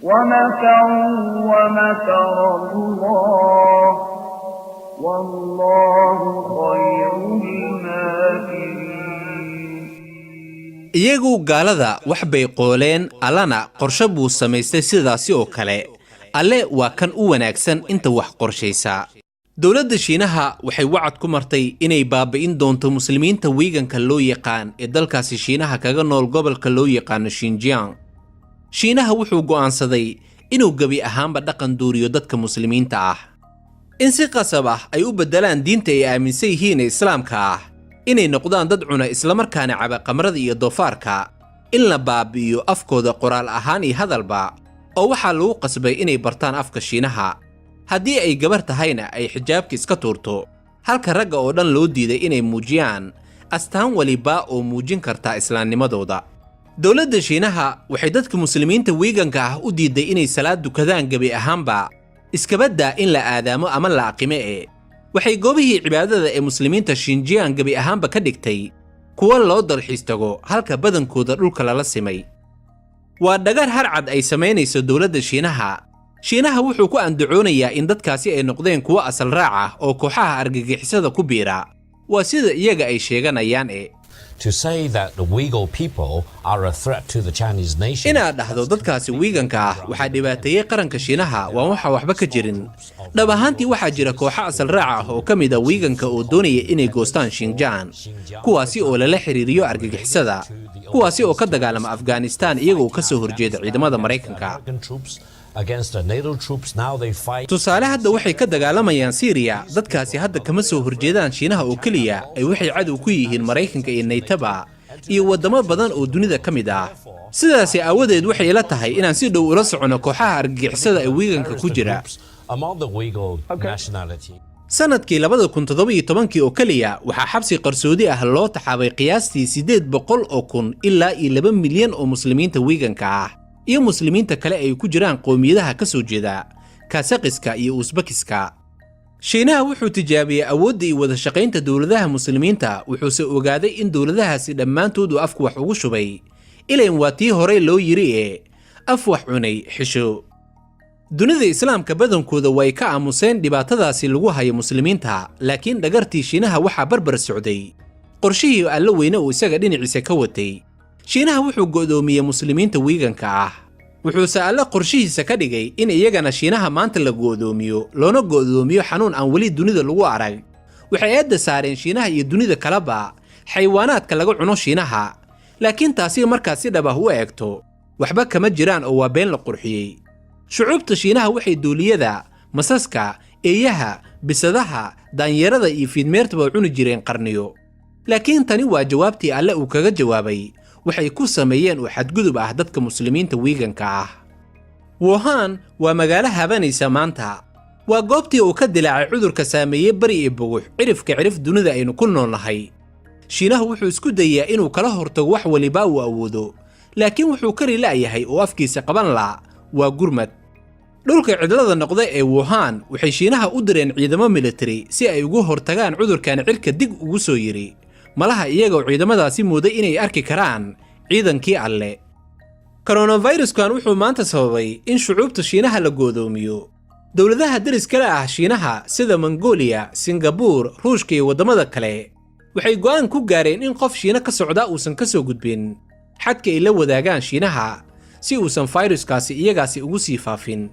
ومكروا ومكر الله والله خير الماكرين. iyagu gaalada wax bay qooleen allana qorshe buu samaystay sidaasi oo kale alle waa kan u wanaagsan inta wax qorshaysa. dowladda shiinaha waxay wacad ku martay inay baabi'in doonto muslimiinta wiiganka loo yaqaan ee dalkaasi shiinaha kaga nool gobolka loo yaqaano Xinjiang. shiinaha wuxuu go'aansaday inuu gebi ahaanba dhaqan duuriyo dadka muslimiinta ah, in si qasab ah ay u beddelaan diinta ay aaminsan yihiin ee islaamka ah, inay noqdaan dad cuna islamarkaana caba qamrada iyo doofaarka, in la baabi'iyo afkooda qoraal ahaan iyo hadalba, oo waxaa lagu qasbay inay bartaan afka shiinaha. haddii ay gabar tahayna ay xijaabka iska tuurto, halka ragga oo dhan loo diiday inay muujiyaan astaan waliba oo muujin karta islaamnimadooda. dowladda shiinaha waxay dadka muslimiinta wiiganka ah u diiday inay salaad dukadaan gebi ahaanba, iskabaddaa in la aadaamo ama la aqime waxay goobihii cibaadada ee muslimiinta Xinjiang gebi ahaanba ka dhigtay kuwa loo dalxiis tago, halka badankooda dhulka lala simay. waa dhagar harcad ay samaynayso dowladda shiinaha. shiinaha wuxuu ku andacoonayaa in dadkaasi ay noqdeen kuwo asal raac ah oo kooxaha argagixisada ku biira. waa sida iyaga ay sheeganayaan To say that the Uyghur people are a threat to the Chinese nation. inaad dhahdo dadkaasi wiiganka ah waxaa dhibaateeyey qaranka shiinaha waa waxa waxba ka jirin. dhab ahaantii waxaa jira kooxo asal raac ah oo ka mid a wiiganka oo doonaya inay goostaan Xinjiang, kuwaasi oo lala xiriiriyo argagixisada, kuwaasi oo ka dagaalama Afghanistan iyagoo ka soo horjeeda ciidamada Mareykanka. tusaale hadda waxay ka dagaalamayaan Syria. dadkaasi hadda kama soo horjeedaan shiinaha oo keliya, ay waxay cadow ku yihiin Mareykanka iyo NATO iyo waddamo badan oo dunida ka mid ah. sidaasi aawadeed waxay ila tahay inaan si dhow ula socono kooxaha argagixisada ee wiiganka ku jira. sanadkii 2017 oo keliya waxaa xabsi qarsoodi ah loo taxaabay qiyaastii 800,000 ilaa 2 milyan oo muslimiinta wiiganka ah iyo muslimiinta kale ay ku jiraan qowmiyadaha ka soo jeeda Kazakhska iyo Uzbekiska. shiinaha wuxuu tijaabiyey awoodda iyo wada shaqaynta dowladaha muslimiinta, wuxuuse ogaaday in dowladahaasi dhammaantood uu afku wax ugu shubay. ilayn waa tii horey loo yiri af wax cunay xisho. dunida islaamka badankooda way ka aamuseen dhibaatadaasi lagu hayo muslimiinta, laakiin dhagartii shiinaha waxaa barbar socday qorshihii alla weyne uu isaga dhinaciisa ka watay. shiinaha wuxuu go'doomiyey muslimiinta wiiganka ah, wuxuuse alle qorshihiisa ka dhigay in iyagana shiinaha maanta la go'doomiyo, loona go'doomiyo xanuun aan weli dunida lagu arag. waxay eedda saareen shiinaha iyo dunida kaleba xayawaanaadka laga cuno shiinaha, laakiin taasi markaad si dhab ah u eegto waxba kama jiraan oo waa been la qurxiyey. shucuubta shiinaha waxay duuliyada, masaska, eeyaha, bisadaha, daanyarada iyo fiidmeertaba cuni jireen qarniyo. laakiin tani waa jawaabtii alle uu kaga jawaabay waxay ku sameeyeen oo xadgudub ah dadka muslimiinta wiiganka ah. Wuhan waa magaalo habanaysa maanta. waa goobtii uu ka dilaacay cudurka saameeyey bari iyo bugux cirif dunida aynu ku noolnahay. shiinaha wuxuu isku dayaa inuu kala hortago wax waliba uu awoodo, laakiin wuxuu kari la'yahay oo afkiisa qaban la waa gurmad. dhulka cidlada noqda ee Wuhan waxay shiinaha u direen ciidamo military si ay ugu hortagaan cudurkan cirka dig ugu soo yiri. malaha iyagoo ciidamadaasi mooday inay arki karaan ciidankii alle. coronaviruskan wuxuu maanta sababay in shucuubta shiinaha la go'doomiyo. dowladaha deriska ah shiinaha sida Mongolia, Singapore, Ruushka iyo waddamada kale waxay go'aan ku gaareen in qof shiina ka socda uusan ka soo gudbin xadka ay la wadaagaan shiinaha si uusan fayruskaasi iyagaasi ugu sii faafin.